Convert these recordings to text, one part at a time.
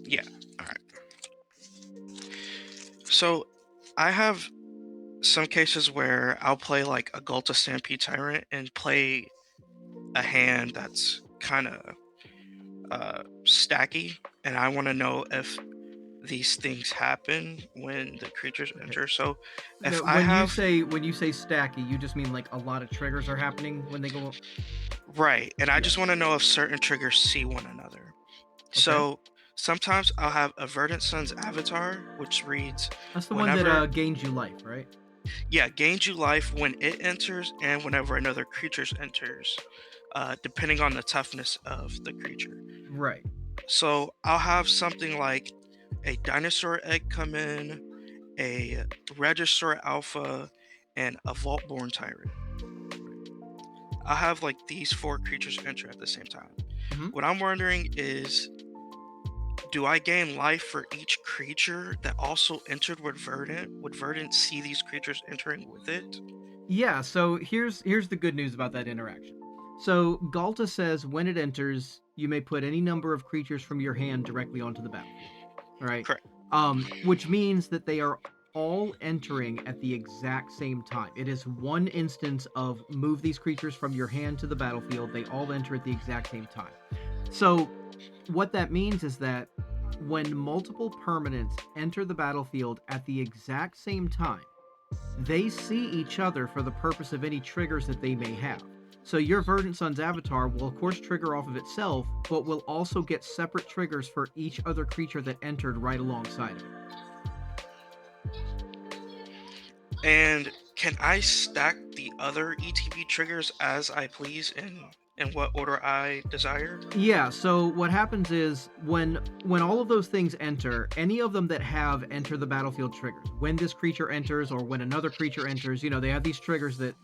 Yeah. All right. So I have some cases where I'll play like a Ghalta Stampede Tyrant and play a hand that's kind of stacky, and I want to know if these things happen when the creatures Okay. enter. So if No, I have when you say stacky, you just mean like a lot of triggers are happening when they go. right, and I Yeah. just want to know if certain triggers see one another. Okay. So sometimes I'll have a Verdant Sun's avatar, which reads That's the one that whenever, gains you life, right? yeah, gains you life when it enters and whenever another creature enters, depending on the toughness of the creature. Right. So I'll have something like a dinosaur egg come in, a Regisaur Alpha, and a Vaultborn Tyrant. I'll have like these four creatures enter at the same time. Hmm. What I'm wondering is, do I gain life for each creature that also entered with Verdant? Would Verdant see these creatures entering with it? Yeah. So here's the good news about that interaction. So Galta says when it enters, you may put any number of creatures from your hand directly onto the battlefield. All right. Correct. Which means that they are all entering at the exact same time. It is one instance of move these creatures from your hand to the battlefield. They all enter at the exact same time. So what that means is that when multiple permanents enter the battlefield at the exact same time, they see each other for the purpose of any triggers that they may have. So your Verdant Sun's avatar will of course trigger off of itself, but will also get separate triggers for each other creature that entered right alongside of it. And can I stack the other ETB triggers as I please in what order I desire? Yeah, so what happens is when all of those things enter, any of them that have enter the battlefield triggers. When this creature enters or when another creature enters, they have these triggers that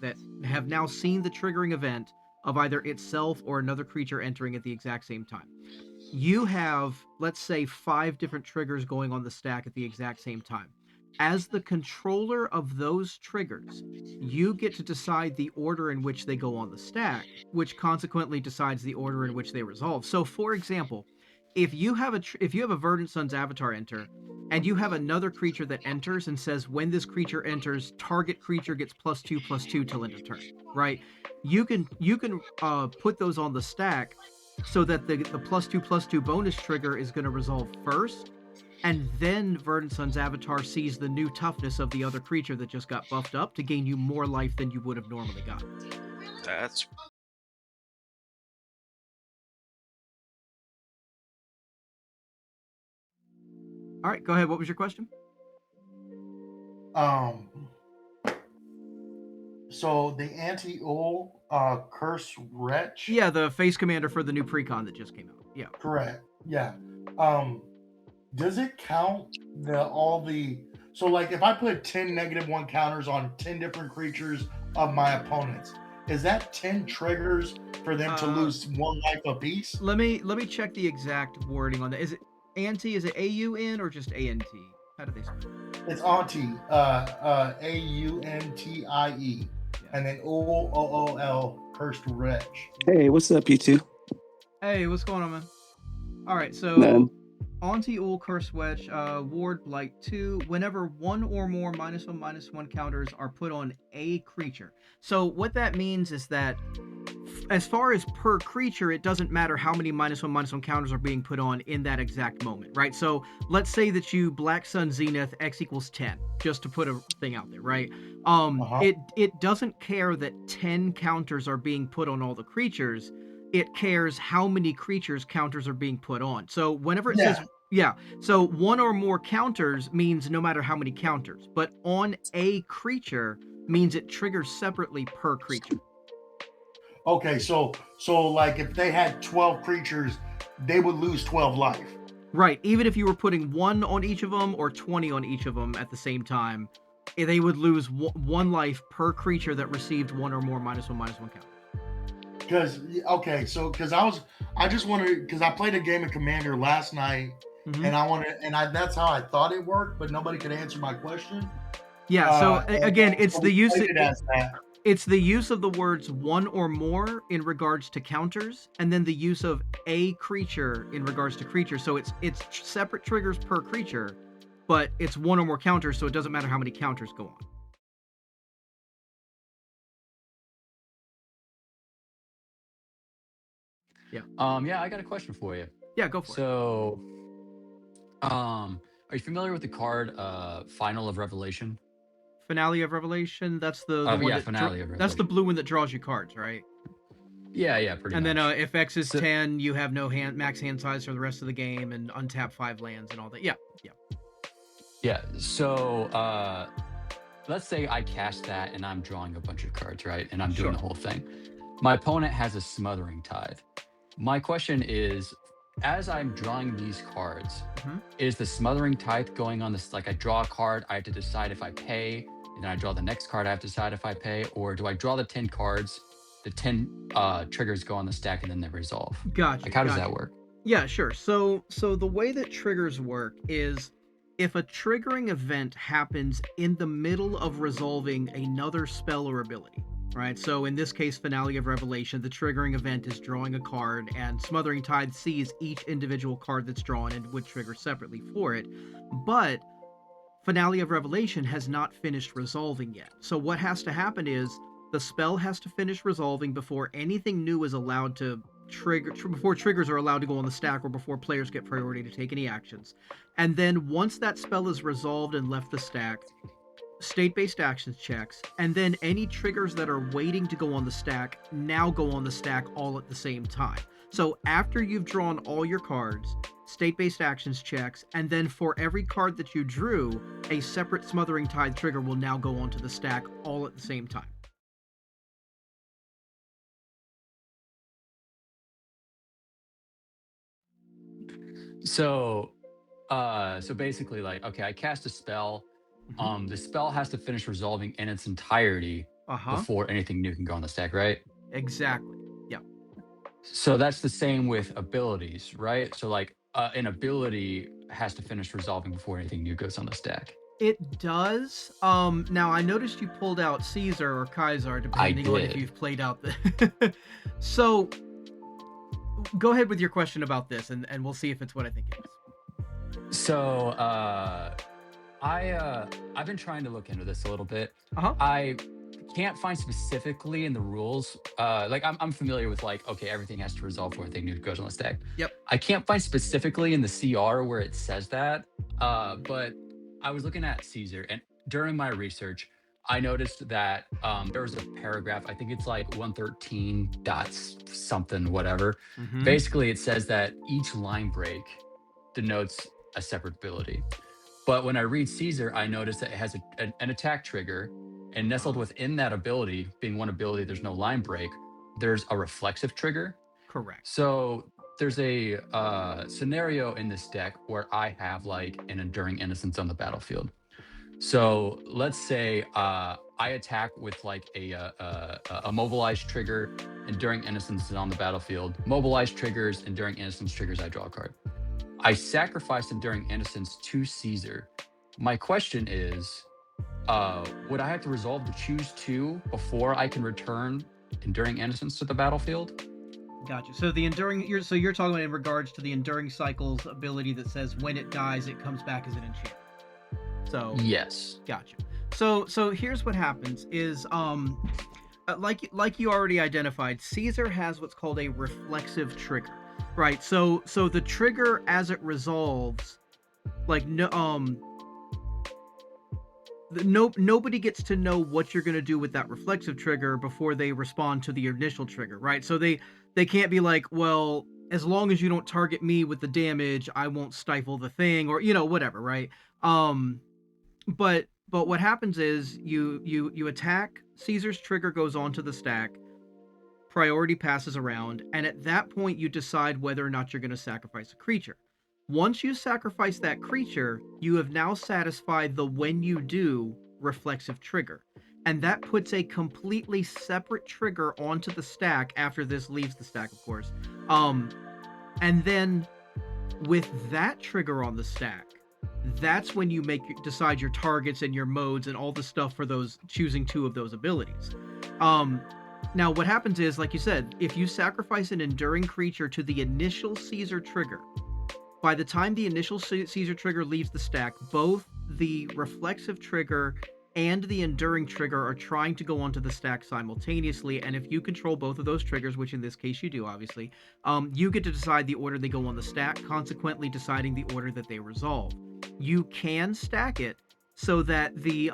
have now seen the triggering event of either itself or another creature entering at the exact same time. You have, let's say, 5 different triggers going on the stack at the exact same time. As the controller of those triggers, you get to decide the order in which they go on the stack, which consequently decides the order in which they resolve. So, for example, if you have a Verdant Sun's avatar enter, and you have another creature that enters and says when this creature enters, target creature gets +2/+2 till end of turn, right? You can put those on the stack so that the +2/+2 bonus trigger is going to resolve first, and then Verdant Sun's avatar sees the new toughness of the other creature that just got buffed up to gain you more life than you would have normally got. That's All right, go ahead. What was your question? Um, so the anti-ul Cursewretch, Yeah, the face commander for the new precon that just came out. Yeah. correct? Yeah. Um, does it count the so like if I put 10 -1 counters on 10 different creatures of my opponents, is that 10 triggers for them to Uh, lose one life apiece? let me check the exact wording on that. Is it Auntie? Is it AUN or just ANT? How do they spell it? It's Auntie, Auntie, Yeah. and then OOL Cursed Wretch. Hey, what's up, you two? Hey, what's going on, man? All right, None. so Auntie Ul Cursewretch, Ward Blight 2, whenever one or more -1/-1 counters are put on a creature. So what that means is that as far as per creature, it doesn't matter how many -1/-1 counters are being put on in that exact moment, right? So let's say that you Black Sun Zenith X equals 10, just to put a thing out there, right? Uh-huh. It doesn't care that 10 counters are being put on all the creatures. It cares how many creatures counters are being put on. So whenever it Yeah. says, yeah, so one or more counters means no matter how many counters, but on a creature means it triggers separately per creature. Okay, so like if they had 12 creatures, they would lose 12 life. Right, even if you were putting one on each of them or 20 on each of them at the same time, they would lose one life per creature that received one or more -1/-1 counters. Because I just wanted because I played a game of Commander last night, Mhm. and that's how I thought it worked, but nobody could answer my question. Yeah, so again, So it's we the use played it as that. It's the use of the words one or more in regards to counters, and then the use of a creature in regards to creatures. So it's separate triggers per creature, but it's one or more counters, so it doesn't matter how many counters go on. Yeah, I got a question for you. Yeah, go for it. So, are you familiar with the card Final of Revelation? Finale of Revelation. That's the one Yeah, that Finale of that's the Revelation. blue one that draws you cards, right? Yeah, pretty And much. then if X is So- 10, you have no max hand size for the rest of the game, and untap 5 lands and all that. Yeah. Yeah, so let's say I cast that and I'm drawing a bunch of cards, right? And I'm doing Sure. the whole thing. My opponent has a Smothering Tithe. My question is, as I'm drawing these cards, Mhm. is the Smothering Tithe going on this? Like, I draw a card, I have to decide if I pay, and then I draw the next card, I have to decide if I pay, or do I draw the 10 cards, the 10 triggers go on the stack, and then they resolve? Gotcha. Like, how does gotcha. that work? Yeah, sure. So the way that triggers work is if a triggering event happens in the middle of resolving another spell or ability, right? So in this case, Finale of Revelation, the triggering event is drawing a card, and Smothering Tithe sees each individual card that's drawn and would trigger separately for it. But Finale of Revelation has not finished resolving yet. So what has to happen is the spell has to finish resolving before anything new is allowed to trigger, before triggers are allowed to go on the stack, or before players get priority to take any actions. And then once that spell is resolved and left the stack, state-based actions checks, and then any triggers that are waiting to go on the stack now go on the stack all at the same time. So after you've drawn all your cards, state-based actions checks, and then for every card that you drew, a separate Smothering Tithe trigger will now go onto the stack all at the same time. So, so basically, like, okay, I cast a spell. The spell has to finish resolving in its entirety before anything new can go on the stack, right? Exactly. Yeah. So that's the same with abilities, right? So like an ability has to finish resolving before anything new goes on the stack. It does. Now I noticed you pulled out Caesar or Kaiser, depending on if did. you've played out the. So, go ahead with your question about this, and we'll see if it's what I think it is. So I've been trying to look into this a little bit. Uh-huh. I can't find specifically in the rules. Like I'm familiar with, like, okay, everything has to resolve before anything new goes on the stack. Yep. I can't find specifically in the CR where it says that. But I was looking at Caesar, and during my research, I noticed that there was a paragraph. I think it's like 113 dots something whatever. Mhm. Basically, it says that each line break denotes a separate ability. But when I read Caesar, I notice that it has an attack trigger, and nestled within that ability, being one ability, there's no line break, there's a reflexive trigger. Correct. So there's a scenario in this deck where I have like an Enduring Innocence on the battlefield. So let's say I attack with like a mobilized trigger, Enduring Innocence is on the battlefield. Mobilized triggers, Enduring Innocence triggers, I draw a card. I sacrifice Enduring Innocence to Caesar. My question is, would I have to resolve to choose 2 before I can return Enduring Innocence to the battlefield? Gotcha. So the enduring, you're talking about in regards to the Enduring Cycles ability that says when it dies, it comes back as an enchantment. So Yes. gotcha. So here's what happens is like you already identified, Caesar has what's called a reflexive trigger, right? So the trigger as it resolves, like nobody gets to know what you're going to do with that reflexive trigger before they respond to the initial trigger, right? So they can't be like, well, as long as you don't target me with the damage, I won't stifle the thing, or whatever, right? But what happens is you attack, Caesar's trigger goes onto the stack, priority passes around, and at that point you decide whether or not you're going to sacrifice a creature. Once you sacrifice that creature, you have now satisfied the when you do reflexive trigger. And that puts a completely separate trigger onto the stack after this leaves the stack, of course. And then with that trigger on the stack, that's when you decide your targets and your modes and all the stuff for those, choosing 2 of those abilities. Now what happens is, like you said, if you sacrifice an enduring creature to the initial Caesar trigger, by the time the initial Caesar trigger leaves the stack, both the reflexive trigger and the enduring trigger are trying to go onto the stack simultaneously, and if you control both of those triggers, which in this case you do, obviously, you get to decide the order they go on the stack, consequently deciding the order that they resolve. You can stack it so that the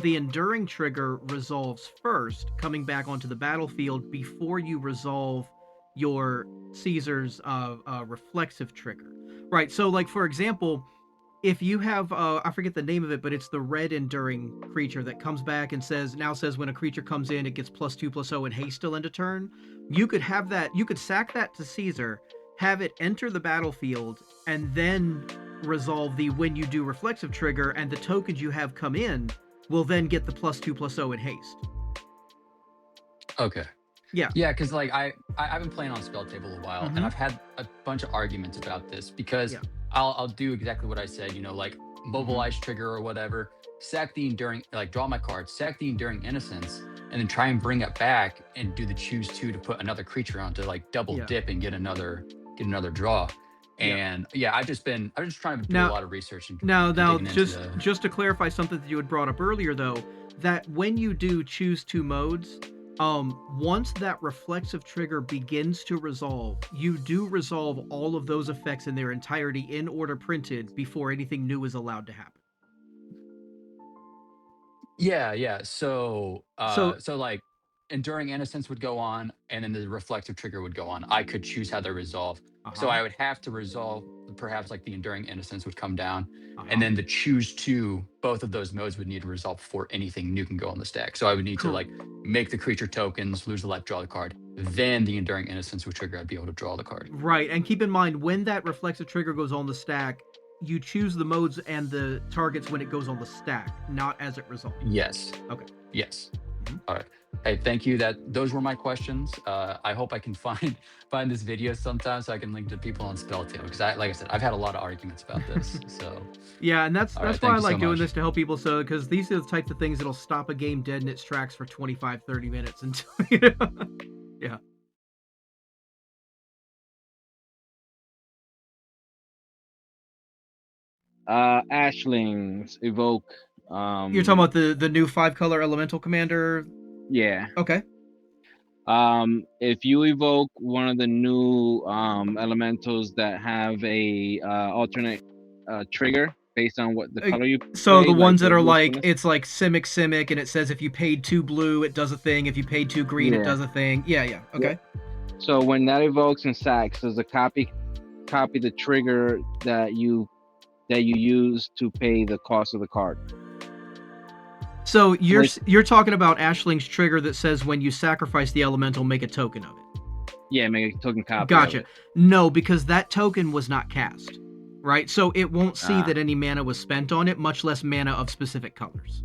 enduring trigger resolves first, coming back onto the battlefield before you resolve your Caesar's reflexive trigger. Right, so like for example, if you have I forget the name of it, but it's the red enduring creature that comes back and says when a creature comes in, it gets +2/+0 and haste till end of turn. You could have that, you could sack that to Caesar, have it enter the battlefield, and then resolve the when you do reflexive trigger, and the tokens you have come in will then get the +2/+0 in haste. Okay. Yeah. Yeah, because like I've been playing on Spell Table a while, and I've had a bunch of arguments about this because I'll do exactly what I said, you know, like mobilize trigger or whatever, sack the enduring, like draw my card, sack the enduring innocence, and then try and bring it back and do the choose two to put another creature on to like double dip and get another draw. And I've just trying to do a lot of research and now digging just to clarify something that you had brought up earlier though, that when you do choose two modes, once that reflexive trigger begins to resolve, you do resolve all of those effects in their entirety in order printed before anything new is allowed to happen. So like enduring innocence would go on, and then the reflective trigger would go on. I could choose how they resolve. So I would have to resolve, perhaps like the enduring innocence would come down, and then the choose two, both of those modes would need to resolve before anything new can go on the stack. So I would need to like make the creature tokens, lose the life, draw the card. Then the enduring innocence would trigger. I'd be able to draw the card. Right, and keep in mind when that reflexive trigger goes on the stack, you choose the modes and the targets when it goes on the stack, not as it resolves. Yes. Okay. Yes. All right. Hey, thank you. Those were my questions. I hope I can find this video sometime so I can link to people on Spell Table, because like I said, I've had a lot of arguments about this. So yeah, and that's right, why I like so doing much. this, to help people, so because these are the types of things that'll stop a game dead in its tracks for 25-30 minutes until yeah. Ashling's evoke. You're talking about the new 5-color elemental commander? Yeah. Okay. If you evoke one of the new elementals that have a alternate trigger based on what the color you so play, the ones like that are like, it's like Simic, and it says if you paid 2 blue, it does a thing. If you paid 2 green, it does a thing. Yeah. Okay. So when that evokes and sacks, does a copy the trigger that you use to pay the cost of the card. So you're talking about Ashling's trigger that says when you sacrifice the elemental, make a token of it. Yeah, make a token copy. Gotcha. Of it. No, because that token was not cast, right? So it won't see that any mana was spent on it, much less mana of specific colors.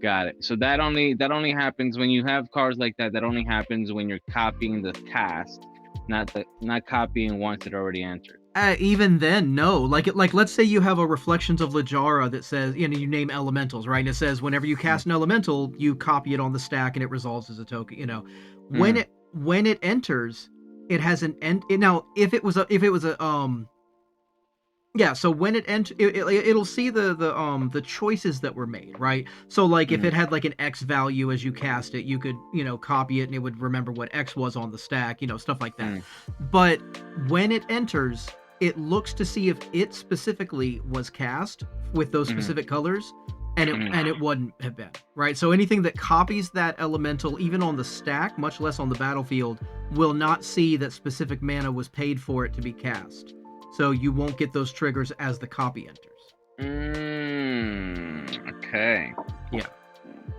Got it. So that only happens when you have cards like that. That only happens when you're copying the cast, not copying ones that already entered. Even then, no. Like let's say you have a Reflections of Lajara that says, you name elementals, right? And it says whenever you cast an elemental, you copy it on the stack and it resolves as a token. When it enters, it has an end. Now, if it was a so when it enters, it'll see the choices that were made, right? So like if it had like an X value as you cast it, you could copy it and it would remember what X was on the stack, stuff like that. But when it enters, it looks to see if it specifically was cast with those specific colors, and it wouldn't have been, right? So anything that copies that elemental, even on the stack, much less on the battlefield, will not see that specific mana was paid for it to be cast. So you won't get those triggers as the copy enters. Okay. Yeah.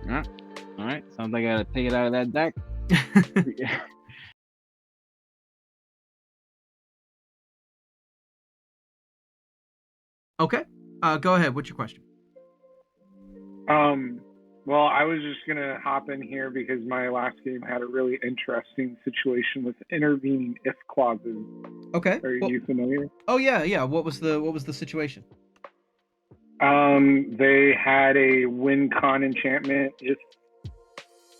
All right. Sounds like I gotta take it out of that deck. Okay. Go ahead. What's your question? Well, I was just gonna hop in here because my last game had a really interesting situation with intervening if clauses. Okay. Are you familiar? Oh yeah. What was the situation? They had a win con enchantment. If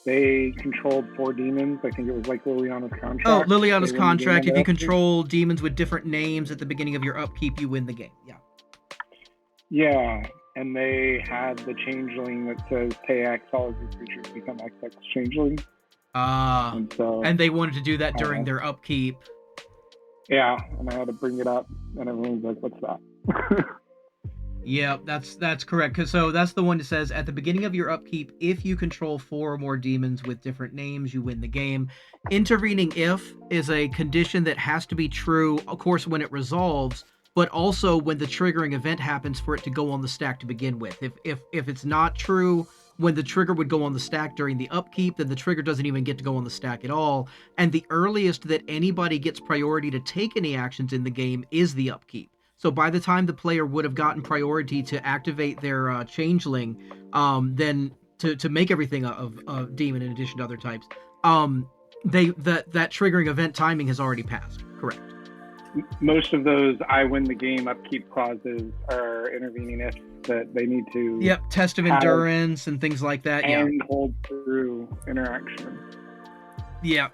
they controlled 4 demons. I think it was like Liliana's contract. Oh, Liliana's They win the game contract. on If you their upkeep. control demons with different names at the beginning of your upkeep, you win the game. Yeah. Yeah, and they had the changeling that says pay X, all of your creatures become XX changeling. And so, and they wanted to do that during their upkeep. yeah, and I had to bring it up, and everyone's like, "What's that?" Yeah, that's correct. So that's the one that says at the beginning of your upkeep, if you control 4 or more demons with different names, you win the game. Intervening if is a condition that has to be true, of course, when it resolves, but also when the triggering event happens for it to go on the stack to begin with. If it's not true when the trigger would go on the stack during the upkeep, then the trigger doesn't even get to go on the stack at all. And the earliest that anybody gets priority to take any actions in the game is the upkeep. So by the time the player would have gotten priority to activate their changeling, then to make everything a demon in addition to other types, that triggering event timing has already passed. Correct. Most of those I win the game upkeep clauses are intervening if that they need to. Yep, test of endurance and things like that. Yeah, and hold through interaction. yeah.